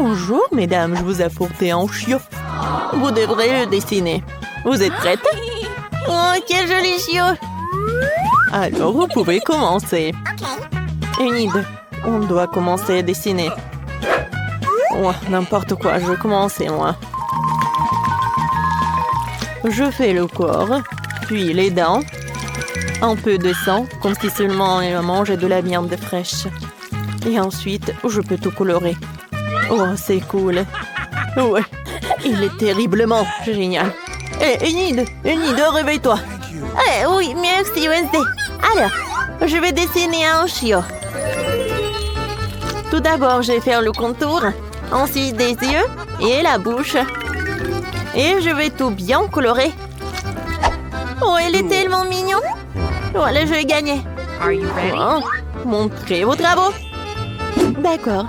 Bonjour, mesdames, je vous apporte un chiot. Vous devrez le dessiner. Vous êtes prêtes? Oh, quel joli chiot! Alors, vous pouvez commencer. Enid, on doit commencer à dessiner. Oh, n'importe quoi, je vais commencer, moi. Je fais le corps, puis les dents, un peu de sang, comme si seulement elle mangeait de la viande fraîche. Et ensuite, je peux tout colorer. Oh, c'est cool. Ouais, il est terriblement génial. Hé, Enid, réveille-toi. Eh oui, merci Wednesday. Alors, je vais dessiner un chiot. Tout d'abord, je vais faire le contour, ensuite des yeux et la bouche. Et je vais tout bien colorer. Oh, il est tellement mignon. Voilà, je vais gagner. Oh, montrez vos travaux. D'accord.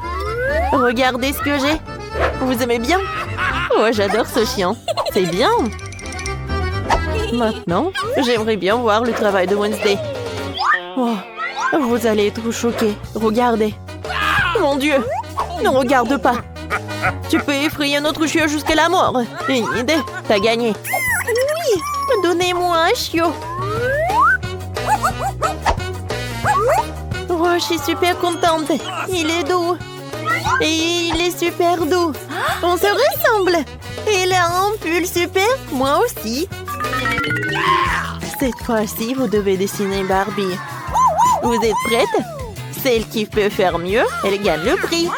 Regardez ce que j'ai. Vous aimez bien? Oh, j'adore ce chien. C'est bien. Maintenant, j'aimerais bien voir le travail de Wednesday. Oh, vous allez être choqués. Regardez. Mon Dieu. Ne regarde pas. Tu peux effrayer notre chiot jusqu'à la mort. Une idée. T'as gagné. Oui. Donnez-moi un chiot. Oh, je suis super contente. Il est doux. Et il est super doux. On se ressemble. Il a un pull super. Moi aussi. Cette fois-ci, vous devez dessiner Barbie. Vous êtes prête? Celle qui peut faire mieux, elle gagne le prix.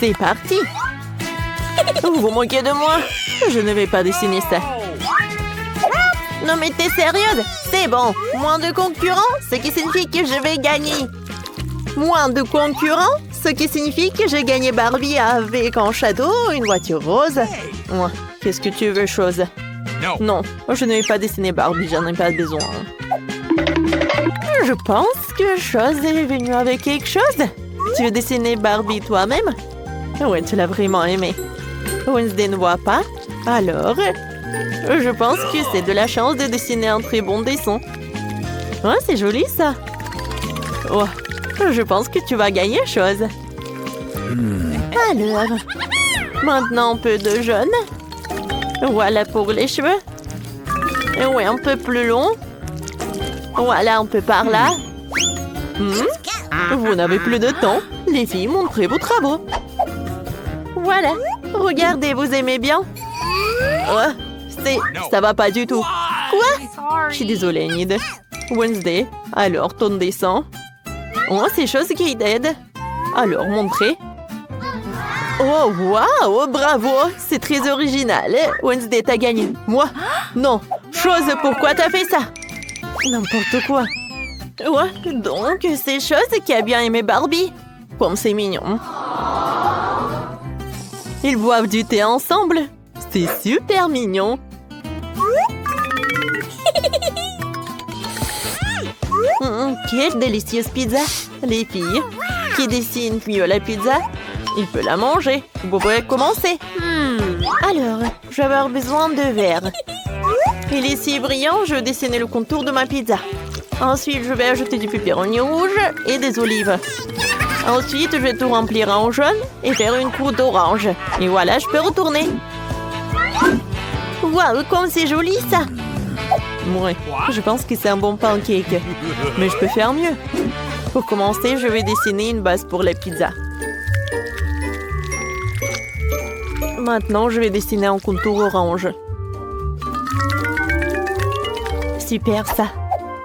C'est parti. Vous moquez de moi? Je ne vais pas dessiner ça. Non mais t'es sérieuse? C'est bon. Moins de concurrents, ce qui signifie que je vais gagner. Moins de concurrents, ce qui signifie que j'ai gagné Barbie avec un château, une voiture rose. Ouais. Qu'est-ce que tu veux, chose? Non, je ne vais pas dessiner Barbie, j'en ai pas besoin. Je pense que Chose est venue avec quelque chose. Tu veux dessiner Barbie toi-même? Ouais, tu l'as vraiment aimé. Wednesday ne voit pas. Alors, je pense que c'est de la chance de dessiner un très bon dessin. Ouais, c'est joli ça. Oh, je pense que tu vas gagner, Chose. Alors, maintenant un peu de jaune. Voilà pour les cheveux. Oui, un peu plus long. Voilà, un peu par là. Vous n'avez plus de temps. Les filles, montrez vos travaux. Voilà. Regardez, vous aimez bien? Ça va pas du tout. Quoi? Je suis désolée, Enid. Wednesday, alors ton dessin. Oh, c'est Chose qui t'aide. Alors, montrez. Oh, waouh, bravo. C'est très original. Wednesday, t'as gagné. Moi? Non. Chose, pourquoi t'as fait ça? N'importe quoi. Ouais, donc c'est Chose qui a bien aimé Barbie. Comme c'est mignon. Ils boivent du thé ensemble. C'est super mignon. Quelle délicieuse pizza. Les filles qui dessinent mieux la pizza, il peut la manger. Vous pouvez commencer. Alors, je vais avoir besoin de verre. Il est si brillant, je vais dessiner le contour de ma pizza. Ensuite, je vais ajouter du pepperoni rouge et des olives. Ensuite, je vais tout remplir en jaune et faire une croûte orange. Et voilà, je peux retourner. Waouh, comme c'est joli ça! Ouais, je pense que c'est un bon pancake. Mais je peux faire mieux. Pour commencer, je vais dessiner une base pour la pizza. Maintenant, je vais dessiner un contour orange. Super ça.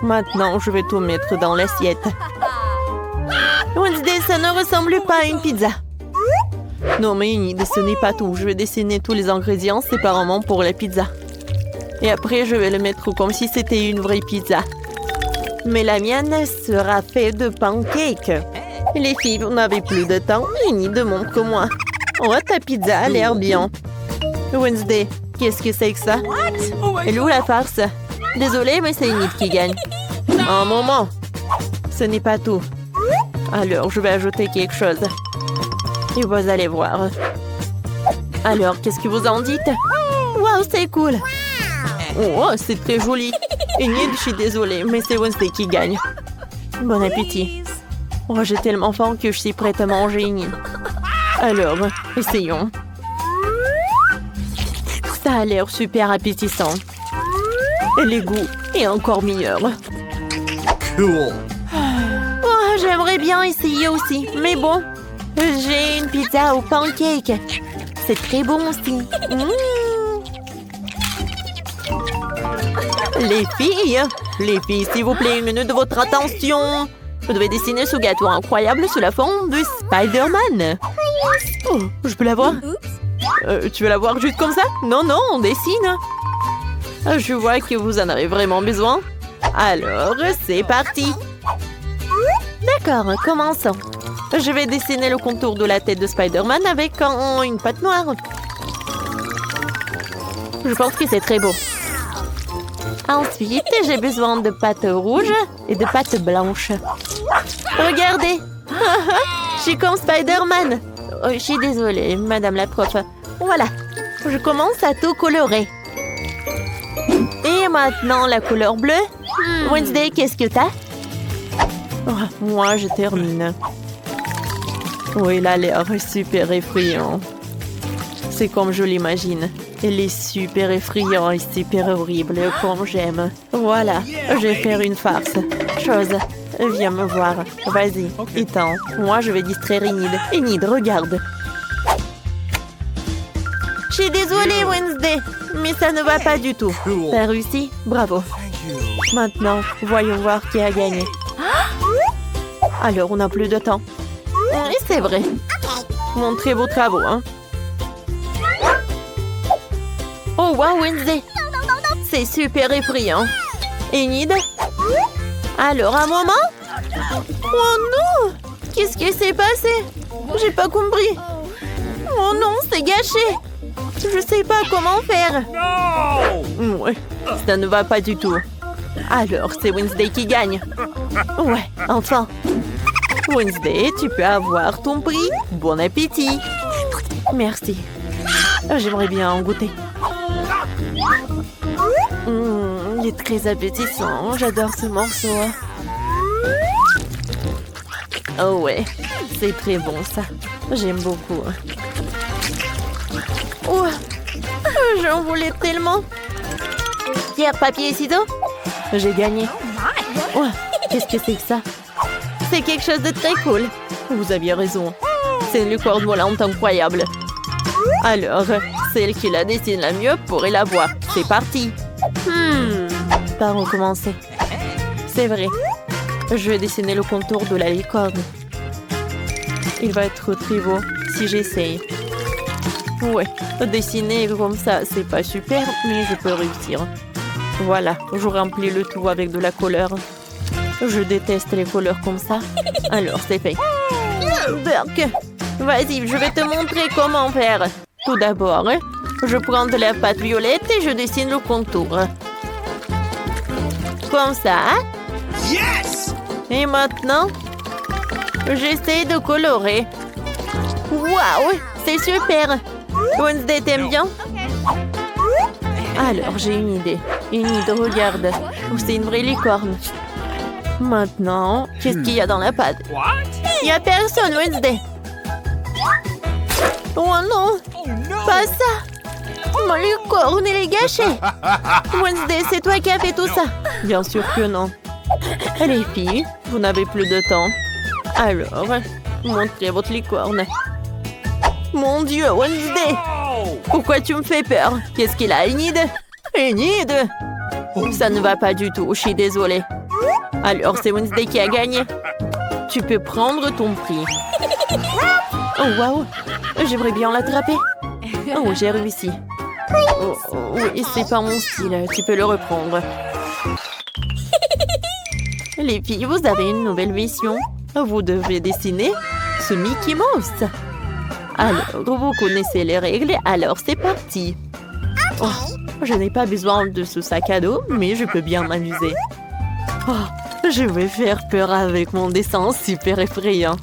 Maintenant, je vais tout mettre dans l'assiette. Wednesday, ça ne ressemble pas à une pizza. Non, mais Enid, ce n'est pas tout. Je vais dessiner tous les ingrédients séparément pour la pizza. Et après, je vais le mettre comme si c'était une vraie pizza. Mais la mienne sera faite de pancakes. Les filles, vous n'avez plus de temps. Enid, montre-moi. Oh, ta pizza a l'air bien. Wednesday, qu'est-ce que c'est que ça? Elle est où la farce? Désolée, mais c'est Enid qui gagne. Un moment. Ce n'est pas tout. Alors, je vais ajouter quelque chose. Et vous allez voir. Alors, qu'est-ce que vous en dites? Waouh, c'est cool. Oh, c'est très joli. Enid, je suis désolée, mais c'est Wednesday qui gagne. Bon appétit. Oh, j'ai tellement faim que je suis prête à manger, Enid. Alors, essayons. Ça a l'air super appétissant. Et les goûts est encore meilleur. Cool. Oh, j'aimerais bien essayer aussi. Mais bon, j'ai une pizza au pancake. C'est très bon aussi. Les filles, s'il vous plaît, une minute de votre attention. Vous devez dessiner ce gâteau incroyable sous la forme de Spider-Man. Oh, je peux la voir? Tu veux la voir juste comme ça? Non, non, on dessine. Je vois que vous en avez vraiment besoin. Alors, c'est parti. D'accord, commençons. Je vais dessiner le contour de la tête de Spider-Man avec une pâte noire. Je pense que c'est très beau. Ensuite, j'ai besoin de pâte rouge et de pâte blanche. Regardez. Je suis comme Spider-Man. Oh, je suis désolée, madame la prof. Voilà, je commence à tout colorer. Et maintenant, la couleur bleue. Wednesday, qu'est-ce que t'as? Oh, moi, je termine. Oui, il a l'air super effrayant. C'est comme je l'imagine. Elle est super effrayante et super horrible, comme j'aime. Voilà, je vais faire une farce. Chose, viens me voir. Vas-y, étends. Moi, je vais distraire Enid. Enid, regarde. Je suis désolée, Wednesday, mais ça ne va pas du tout. T'as réussi? Bravo. Maintenant, voyons voir qui a gagné. Alors, on n'a plus de temps. Oui, c'est vrai. Montrez vos travaux, hein. Oh, wow, Wednesday. C'est super effrayant. Enid? Alors, un moment? Oh non! Qu'est-ce qui s'est passé? J'ai pas compris. Oh non, c'est gâché. Je sais pas comment faire. Ouais, ça ne va pas du tout. Alors, c'est Wednesday qui gagne. Ouais, enfin. Wednesday, tu peux avoir ton prix. Bon appétit. Merci. J'aimerais bien en goûter. Il est très appétissant. J'adore ce morceau. Oh ouais, c'est très bon ça. J'aime beaucoup. Oh, j'en voulais tellement. Pierre, papier et ciseaux. J'ai gagné. Oh, qu'est-ce que c'est que ça? C'est quelque chose de très cool. Vous aviez raison. C'est une licorne volante incroyable. Alors, celle qui la dessine la mieux pourrait la voir. C'est parti. Par où commencer? C'est vrai. Je vais dessiner le contour de la licorne. Il va être très beau si j'essaye. Ouais, dessiner comme ça, c'est pas super, mais je peux réussir. Voilà, je remplis le tout avec de la couleur. Je déteste les couleurs comme ça. Alors, c'est fait. Burk, vas-y, je vais te montrer comment faire. Tout d'abord, je prends de la pâte violette et je dessine le contour. Comme ça. Yes! Et maintenant, j'essaie de colorer. Waouh, c'est super. Wednesday, t'aimes bien? Alors, j'ai une idée. Enid, regarde. C'est une vraie licorne. Maintenant, qu'est-ce qu'il y a dans la pâte? Il n'y a personne, Wednesday. Oh non, pas ça. Ma licorne, elle est gâchée. Wednesday, c'est toi qui as fait tout ça? Bien sûr que non. Les filles, vous n'avez plus de temps. Alors, montrez votre licorne. Mon Dieu, Wednesday! Pourquoi tu me fais peur? Qu'est-ce qu'il a, Enid? Enid! Ça ne va pas du tout, je suis désolée. Alors, c'est Wednesday qui a gagné. Tu peux prendre ton prix. Oh, waouh! J'aimerais bien l'attraper. Oh, j'ai réussi. Oh, oui, c'est pas mon style. Tu peux le reprendre. Les filles, vous avez une nouvelle mission. Vous devez dessiner ce Mickey Mouse. Alors, vous connaissez les règles, alors c'est parti. Oh, je n'ai pas besoin de ce sac à dos, mais je peux bien m'amuser. Oh, je vais faire peur avec mon dessin super effrayant.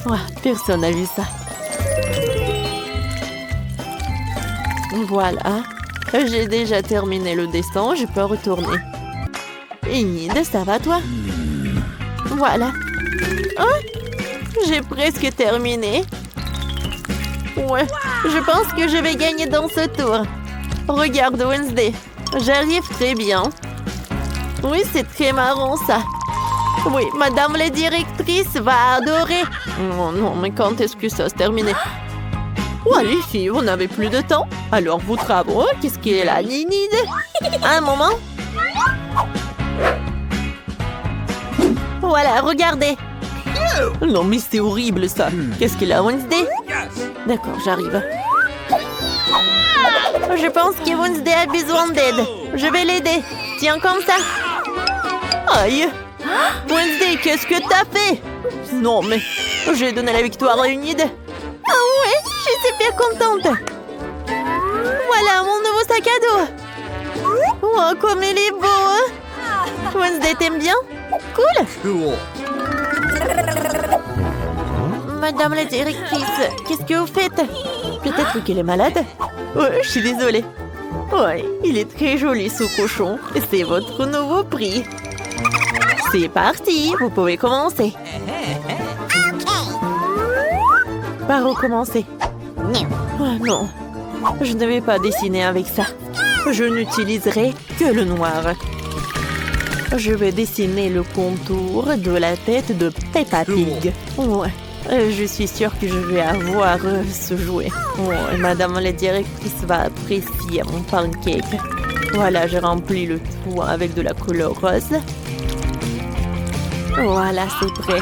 Oh, personne n'a vu ça. Voilà, j'ai déjà terminé le dessin, je peux retourner. Enid, ça va toi? Voilà. Hein? J'ai presque terminé. Ouais, je pense que je vais gagner dans ce tour. Regarde, Wednesday. J'arrive très bien. Oui, c'est très marrant, ça. Oui, madame la directrice va adorer. Oh non, mais quand est-ce que ça se termine? Ouais, les filles, vous n'avez plus de temps. Alors, vos travaux, qu'est-ce qu'elle a, Linide? Un moment. Voilà, regardez. Non, mais c'est horrible, ça. Qu'est-ce qu'elle a, Wednesday? D'accord, j'arrive. Je pense que Wednesday a besoin d'aide. Je vais l'aider. Tiens, comme ça. Aïe. Wednesday, qu'est-ce que t'as fait? Non, mais j'ai donné la victoire à Enid. Ah ouais, je suis super contente. Voilà mon nouveau sac à dos. Oh, comme il est beau. Hein? Wednesday, t'aimes bien? Cool. Cool. Madame la directrice, qu'est-ce que vous faites? Peut-être qu'elle est malade? Ouais, je suis désolée. Ouais, il est très joli ce cochon. C'est votre nouveau prix. C'est parti, vous pouvez commencer. Par où commencer? Oh non, je ne vais pas dessiner avec ça. Je n'utiliserai que le noir. Je vais dessiner le contour de la tête de Peppa Pig. Ouais, je suis sûre que je vais avoir ce jouet. Ouais, madame la directrice va apprécier mon pancake. Voilà, j'ai rempli le tout avec de la couleur rose. Voilà, c'est prêt.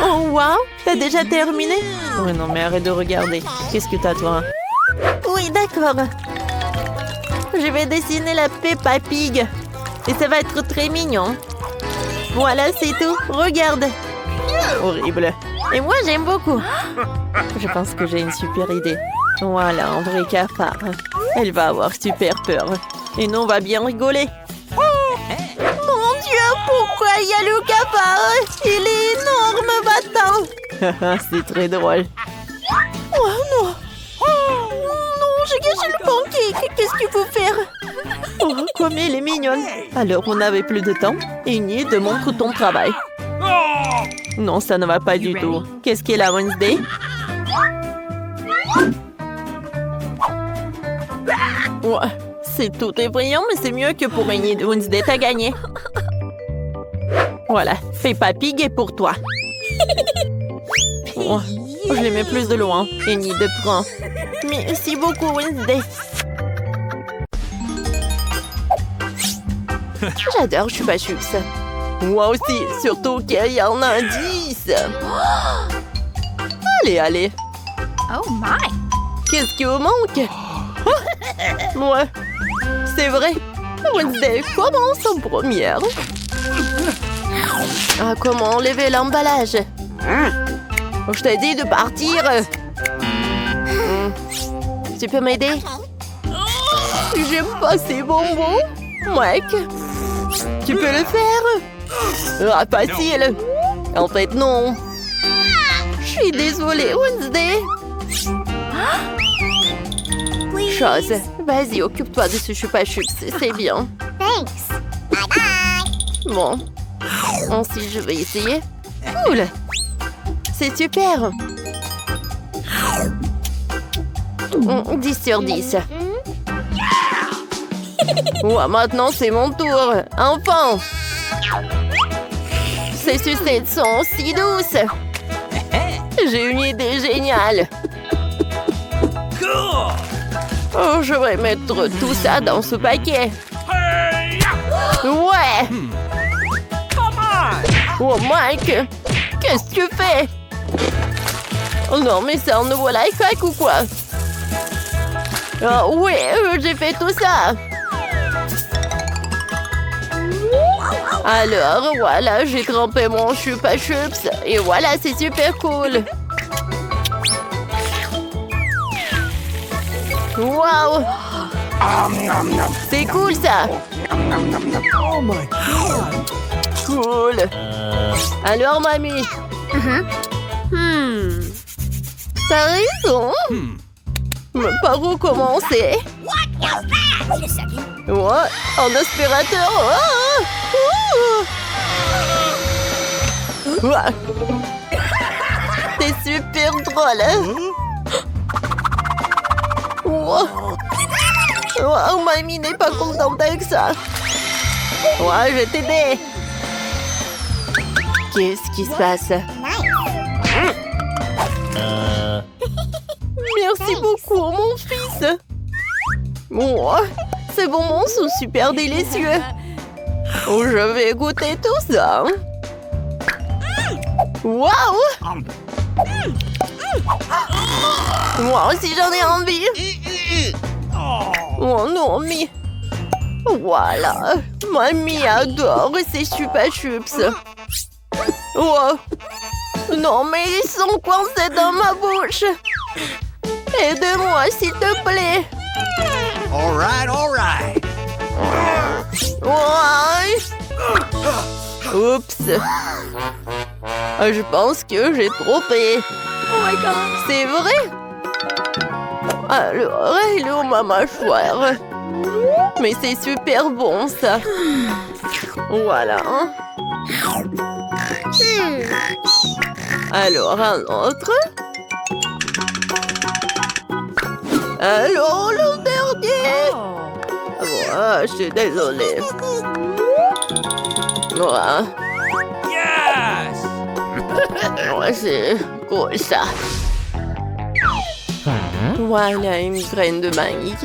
Oh, wow! T'as déjà terminé? Oh non, mais arrête de regarder. Qu'est-ce que t'as, toi? Oui, d'accord. Je vais dessiner la Peppa Pig. Et ça va être très mignon. Voilà, c'est tout. Regarde. Horrible. Et moi, j'aime beaucoup. Je pense que j'ai une super idée. Voilà, un vrai cafard. Elle va avoir super peur. Et nous, on va bien rigoler. Mon Dieu, pourquoi il y a le cafard? Il est énorme, battant. C'est très drôle. Oh non. Non, j'ai gâché le pancake. Qu'est-ce qu'il faut faire? Oh, comme elle est mignonne. Alors, on n'avait plus de temps. Enid, montre ton travail. Non, ça ne va pas du tout. Qu'est-ce qu'elle a, Wednesday? Ouais, c'est tout effrayant, mais c'est mieux que pour Enid. Wednesday, t'as gagné. Voilà, Peppa Pig est pour toi. Oh, je les mets plus de loin. Enid, prends. Merci beaucoup, Wednesday. J'adore Chupa Chups. Moi aussi, surtout qu'il y en a 10. Allez, allez. Oh my! Qu'est-ce qui vous manque? Ouais, c'est vrai. Wednesday commence en première. Ah, comment enlever l'emballage? Je t'ai dit de partir. Tu peux m'aider? J'aime pas ces bonbons. Mec, tu peux le faire? Ah, facile. En fait, non. Je suis désolée, Wednesday. Chose. Vas-y, occupe-toi de ce Chupa Chups, c'est bien. Thanks. Bye bye. Bon. Ensuite, je vais essayer. Cool. C'est super. 10 sur 10. Ouais, maintenant, c'est mon tour. Enfin. Ces sucettes sont si douces. J'ai une idée géniale. Cool. Oh, je vais mettre tout ça dans ce paquet. Ouais. Oh, Mike, qu'est-ce que tu fais? Oh non, mais c'est un nouveau life hack ou quoi? Oh, oui, j'ai fait tout ça. Alors, voilà, j'ai trempé mon Chupa Chups. Et voilà, c'est super cool. Wow! C'est cool, ça! Oh my God. Cool! Alors, mamie? T'as raison! Mais par où commencer? Ouais, un aspirateur! Ouais. C'est super drôle! Oh, mamie n'est pas contente avec ça. Ouais, je vais t'aider. Qu'est-ce qui se passe? Merci beaucoup, mon fils. Oh, ces bonbons sont super délicieux. Oh, je vais goûter tout ça. Waouh! Moi aussi, j'en ai envie. Oh non, mais... Voilà. Mamie adore ces Chupa Chups. Oh. Non, mais ils sont coincés dans ma bouche. Aide-moi, s'il te plaît. All right. Ouais. Oups. Je pense que j'ai trompé. Oh my God. C'est vrai? Alors, il est où ma mâchoire? Mais c'est super bon, ça. Voilà. Alors, un autre. Alors, le dernier. Je suis désolée. Voilà. Yes! Ouais, c'est cool, ça. Voilà une graine de maïs.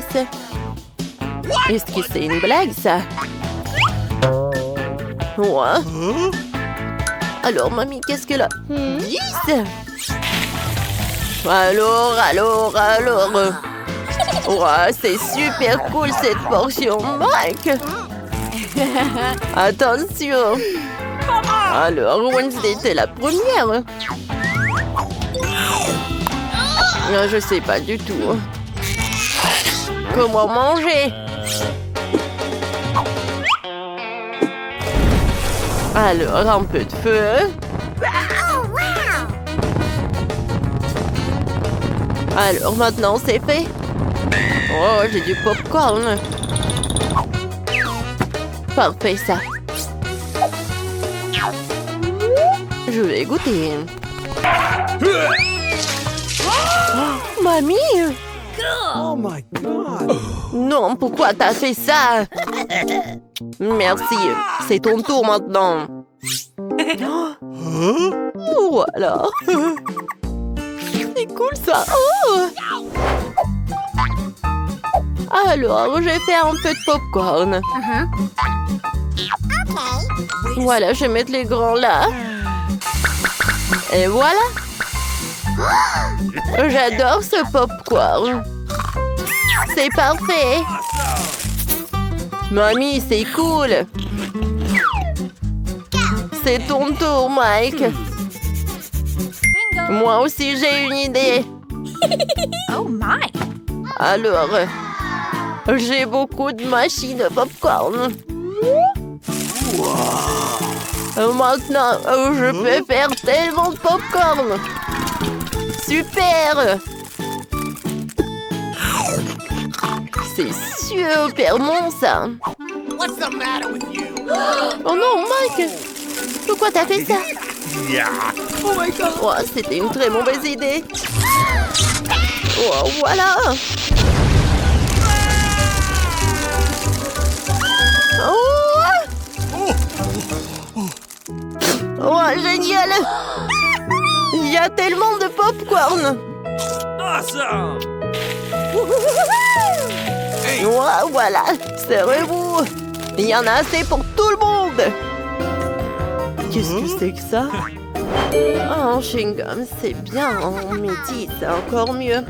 Est-ce que c'est une blague, ça? Ouais. Alors, mamie, qu'est-ce qu'elle a? 10? Alors. Ouais, c'est super cool, cette portion, Mike. Attention. Alors, Wednesday était la première. Je sais pas du tout. Comment manger? Alors, un peu de feu. Alors, maintenant, c'est fait. Oh, j'ai du popcorn. Parfait, ça. Je vais goûter. Oh, mamie! Oh my God! Non, pourquoi t'as fait ça? Merci, c'est ton tour maintenant. Voilà. C'est cool ça. Oh! Alors, je vais faire un peu de popcorn. Voilà, je vais mettre les grands là. Et voilà. J'adore ce popcorn. C'est parfait. Mamie, c'est cool. C'est ton tour, Mike. Moi aussi, j'ai une idée. Oh my! Alors, j'ai beaucoup de machines à popcorn. Maintenant, je peux faire tellement de popcorn. Super! C'est super bon, ça. What's the matter with you? Oh non, Mike! Pourquoi t'as fait ça? Yeah. Oh my God! Oh, c'était une très mauvaise idée. Oh, voilà! Oh, génial! Il y a tellement de popcorn! Awesome! Oh, voilà! Serrez-vous! Il y en a assez pour tout le monde! Qu'est-ce que c'est que ça? Oh, un chewing-gum, c'est bien. Mais dis, c'est encore mieux.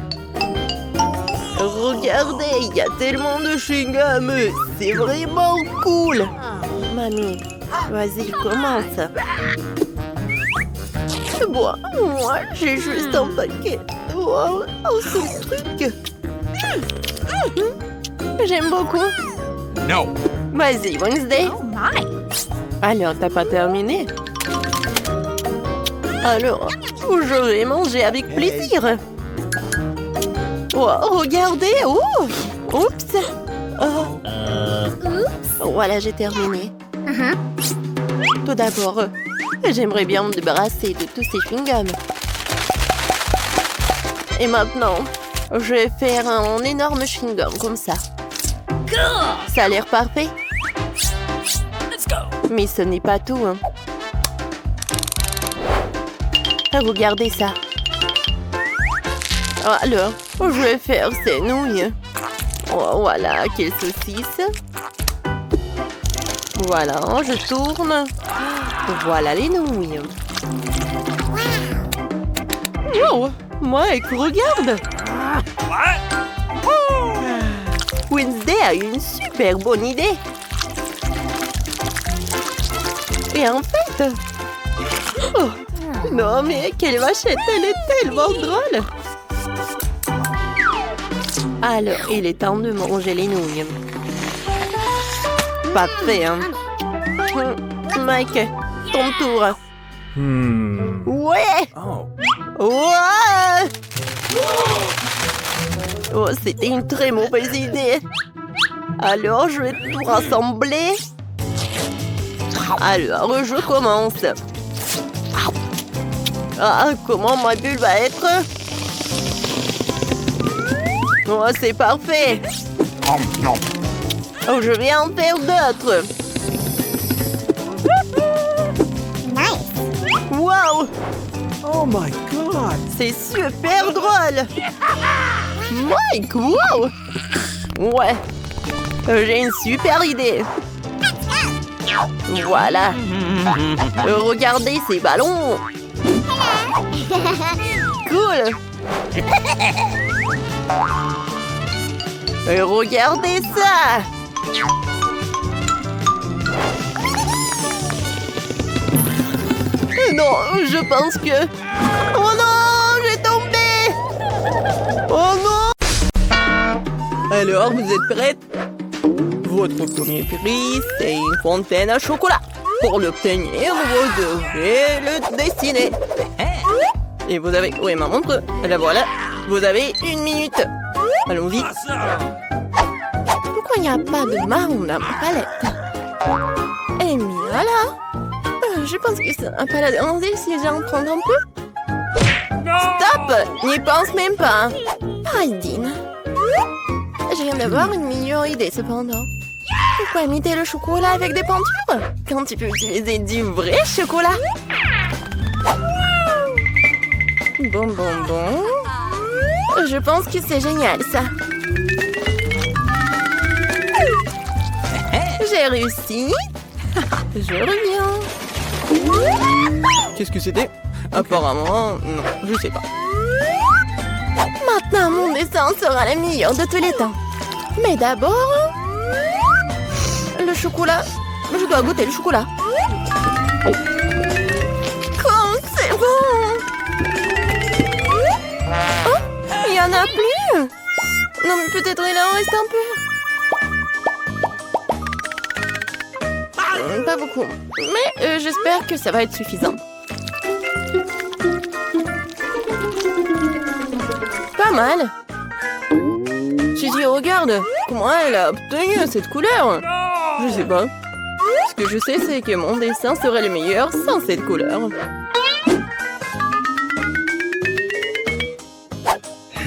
Regardez, il y a tellement de chewing-gum. C'est vraiment cool. Mamie, vas-y, commence. Bon, moi, j'ai juste un paquet. Wow, un seul truc. J'aime beaucoup. No. Vas-y, Wednesday. Oh my! Alors, t'as pas terminé? Alors, je vais manger avec plaisir. Oh, regardez. Oh, oups. Oh. Voilà, j'ai terminé. Tout d'abord, j'aimerais bien me débarrasser de tous ces chewing-gums. Et maintenant, je vais faire un énorme chewing-gum comme ça. Ça a l'air parfait. Let's go. Mais ce n'est pas tout, hein. Regardez ça. Alors, je vais faire ces nouilles. Oh, voilà, quelle saucisse. Voilà, je tourne. Voilà les nouilles. Wow, Mike, regarde. What? Wednesday a eu une super bonne idée. Et en fait... Oh, non, mais quelle vachette, elle est tellement drôle. Alors, il est temps de manger les nouilles. Parfait, hein? Mike, ton tour. Ouais! Oh. Ouais! Oh, c'était une très mauvaise idée. Alors, je vais tout rassembler. Alors, je commence. Ah, comment ma bulle va être? Oh, c'est parfait. Oh, je vais en faire d'autres. Wow! Oh my God. C'est super drôle. Mike, wow! Ouais, j'ai une super idée. Voilà. Regardez ces ballons. Cool. Regardez ça. Non, je pense que... Oh non, j'ai tombé. Oh non. Alors, vous êtes prête? Votre premier prix, c'est une fontaine à chocolat. Pour l'obtenir, vous devez le dessiner. Et vous avez... Oui, ma montre. La voilà. Vous avez 1 minute. Allons-y. Awesome. Pourquoi il n'y a pas de marron dans ma palette? Eh bien, voilà. Je pense que c'est un peu la demander si j'en prends un peu. Stop! N'y pense même pas. Aldine. Je viens d'avoir une meilleure idée cependant. Pourquoi imiter le chocolat avec des peintures quand tu peux utiliser du vrai chocolat? Bon. Je pense que c'est génial ça. J'ai réussi. Je reviens. Qu'est-ce que c'était? Apparemment, non, je sais pas. Maintenant, mon dessin sera le meilleur de tous les temps. Mais d'abord... le chocolat. Je dois goûter le chocolat. Comme c'est bon! Oh, il y en a plus! Non, mais peut-être il en reste un peu. Pas beaucoup. Mais j'espère que ça va être suffisant. Pas mal. Suzy, regarde. Comment elle a obtenu cette couleur? Je sais pas. Ce que je sais, c'est que mon dessin serait le meilleur sans cette couleur.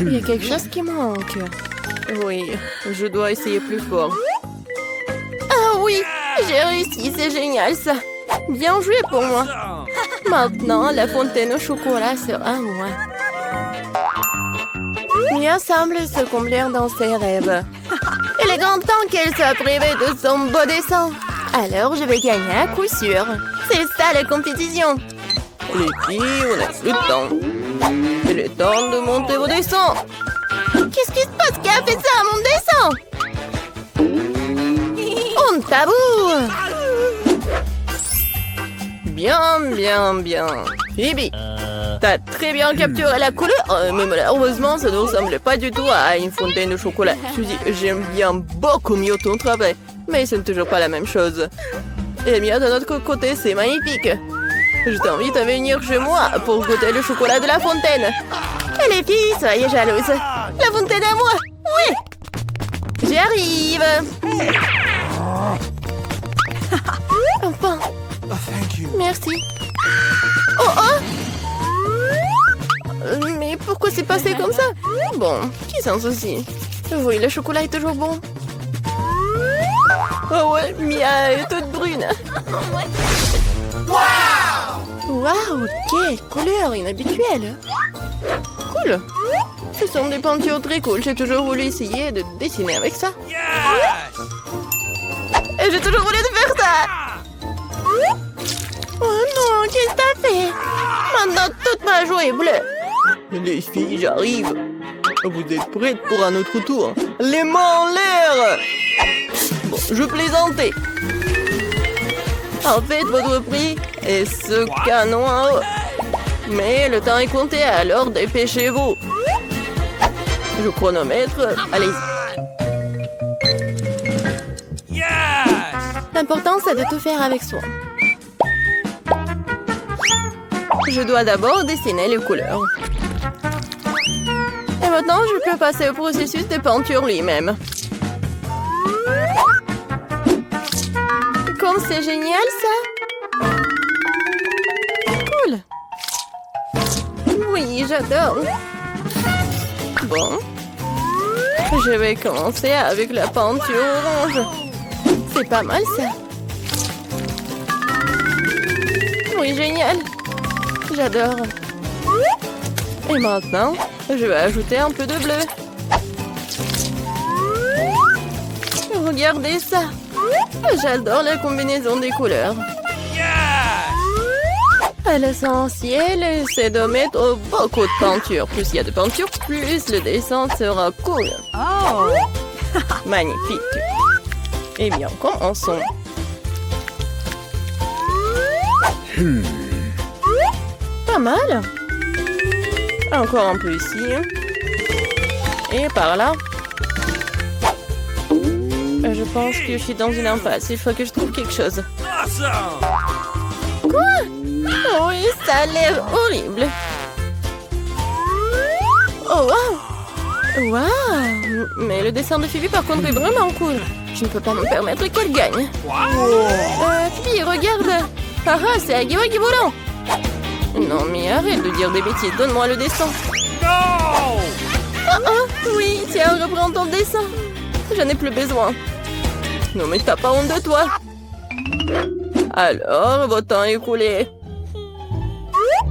Il y a quelque chose qui manque. Oui, je dois essayer plus fort. Ah oui, j'ai réussi, c'est génial ça. Bien joué pour moi. Maintenant, la fontaine au chocolat sera à moi. Mia semble se complaire dans ses rêves. Il est grand temps qu'elle soit privée de son beau dessin. Alors, je vais gagner à coup sûr. C'est ça la compétition. Les filles, on n'a plus de temps. Il est temps de monter vos dessins. Qu'est-ce qui se passe? Qui a fait ça à mon dessin? On tabou. Bien. Phoebe, t'as très bien capturé la couleur, mais malheureusement, ça ne ressemble pas du tout à une fontaine de chocolat. Suzy, j'aime bien beaucoup mieux ton travail, mais ce n'est toujours pas la même chose. Eh bien, de notre côté, c'est magnifique. Je t'invite à venir chez moi pour goûter le chocolat de la fontaine. Et les filles, soyez jalouses. La fontaine à moi. Oui. J'arrive. Enfin. Merci. Oh. Mais pourquoi c'est passé comme ça? Bon, qui s'en soucie? Oui, le chocolat est toujours bon. Oh ouais, Mia est toute brune. Waouh, quelle couleur inhabituelle. Cool. Ce sont des peintures très cool. J'ai toujours voulu essayer de dessiner avec ça. Yes! Et j'ai toujours voulu faire ça. Oh non, qu'est-ce que t'as fait? Maintenant, toute ma joue est bleue. Les filles, j'arrive. Vous êtes prêtes pour un autre tour? Les mains en l'air! Bon, je plaisantais. En fait, votre prix est ce canon en haut. Mais le temps est compté, alors dépêchez-vous. Je chronomètre. Allez-y. Yes! L'important, c'est de tout faire avec soin. Je dois d'abord dessiner les couleurs. Et maintenant, je peux passer au processus de peinture lui-même. Comme c'est génial, ça! Cool! Oui, j'adore! Bon. Je vais commencer avec la peinture orange. C'est pas mal, ça! Oui, génial! J'adore! Et maintenant, je vais ajouter un peu de bleu. Regardez ça! J'adore la combinaison des couleurs. À l'essentiel, c'est de mettre beaucoup de peinture. Plus il y a de peinture, plus le dessin sera cool. Oh. Magnifique. Eh bien, commençons. Pas mal. Encore un peu ici. Et par là. Je pense que je suis dans une impasse. Il faut que je trouve quelque chose. Awesome! Quoi? Oui, ça a l'air horrible. Oh, waouh! Waouh! Mais le dessin de Phoebe, par contre, est vraiment cool. Je ne peux pas me permettre qu'elle gagne. Phoebe, regarde! Ah ah, c'est Agui Wagui volant! Non, mais arrête de dire des bêtises. Donne-moi le dessin. No! Ah ah! Oui, tiens, reprends ton dessin. J'en ai plus besoin. Non, mais t'as pas honte de toi? Alors, votre temps est écoulé.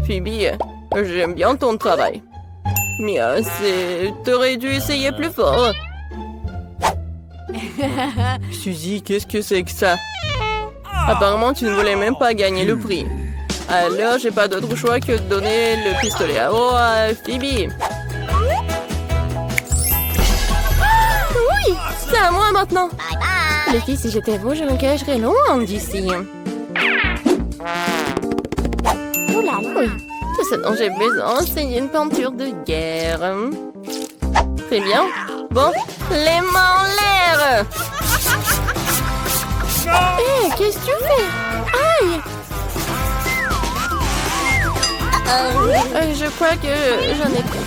Phoebe, j'aime bien ton travail. Mia, t'aurais dû essayer plus fort. Suzy, qu'est-ce que c'est que ça? Apparemment, tu ne voulais même pas gagner le prix. Alors, j'ai pas d'autre choix que de donner le pistolet à eau à Phoebe. Oui, c'est à moi maintenant. Les filles, si j'étais vous, je me cacherais loin d'ici. Oula, oui. Tout ce dont j'ai besoin, c'est une peinture de guerre. Très bien. Bon, les mains en l'air. Hé, qu'est-ce que tu fais? Aïe! Je crois que j'en ai pris.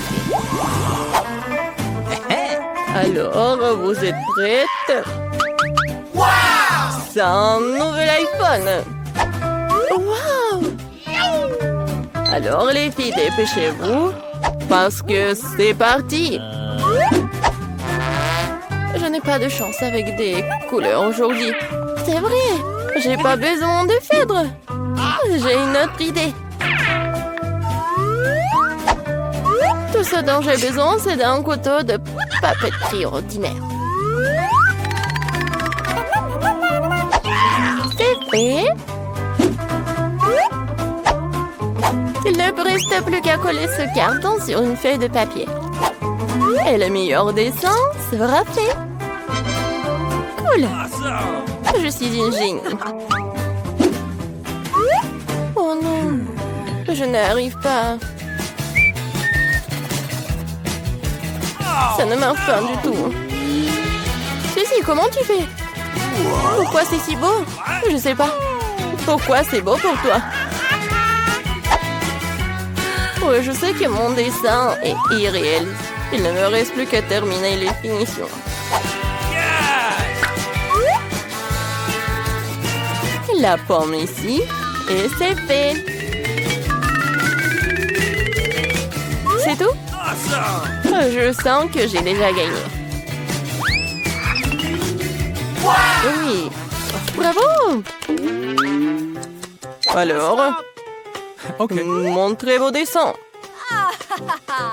Alors, vous êtes prêtes? C'est un nouvel iPhone. Waouh! Alors, les filles, dépêchez-vous, parce que c'est parti. Je n'ai pas de chance avec des couleurs aujourd'hui. C'est vrai, j'ai pas besoin de fèdre. J'ai une autre idée. Tout ce dont j'ai besoin, c'est d'un couteau de papeterie ordinaire. C'est fait. Il ne me reste plus qu'à coller ce carton sur une feuille de papier. Et le meilleur dessin sera fait. Cool. Awesome! Je suis une génie. Oh non, je n'arrive pas. Ça ne marche pas du tout. Ceci, comment tu fais? Pourquoi c'est si beau? Je sais pas. Pourquoi c'est beau pour toi? Ouais, je sais que mon dessin est irréel. Il ne me reste plus qu'à terminer les finitions. La pomme ici, et c'est fait. C'est tout? Awesome! Je sens que j'ai déjà gagné. Oui. Bravo! Alors, montrez vos dessins.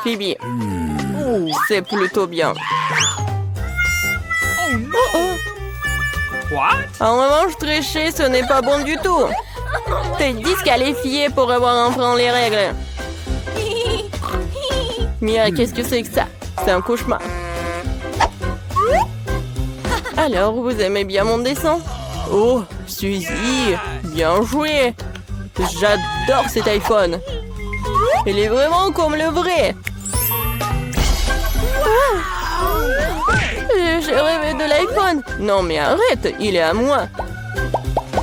Phoebe, c'est plutôt bien. Oh. What? En revanche, tricher, ce n'est pas bon du tout. T'es disqualifié pour avoir enfreint les règles. Mia, qu'est-ce que c'est que ça? C'est un cauchemar. Alors, vous aimez bien mon dessin? Oh, Suzy, bien joué. J'adore cet iPhone. Il est vraiment comme le vrai. J'ai rêvé de l'iPhone. Non, mais arrête, il est à moi.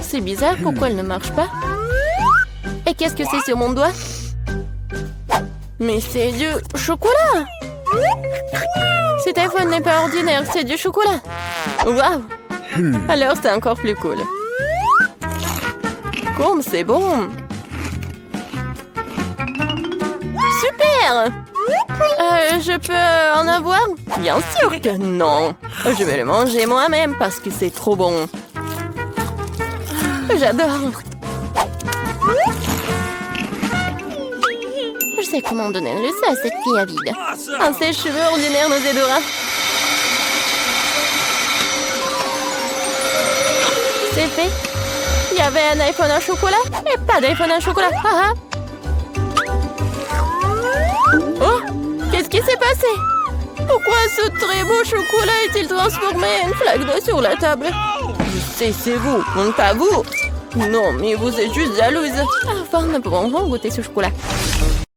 C'est bizarre, pourquoi il ne marche pas? Et qu'est-ce que c'est sur mon doigt? Mais c'est du chocolat. Cet iPhone n'est pas ordinaire, c'est du chocolat. Waouh! Alors c'est encore plus cool. Comme c'est bon! Super! Je peux en avoir? Bien sûr que non! Je vais le manger moi-même parce que c'est trop bon. J'adore! Je sais comment donner le leçon à cette fille avide. Un sèche-cheveux ordinaire nous aidera. C'est fait. Il y avait un iPhone à chocolat et pas d'iPhone à chocolat. Ah, ah. Oh, qu'est-ce qui s'est passé? Pourquoi ce très beau chocolat est-il transformé en une flaque d'eau sur la table? Je sais, c'est vous, pas vous. Non, mais vous êtes juste jalouse. Enfin, nous pouvons goûter ce chocolat.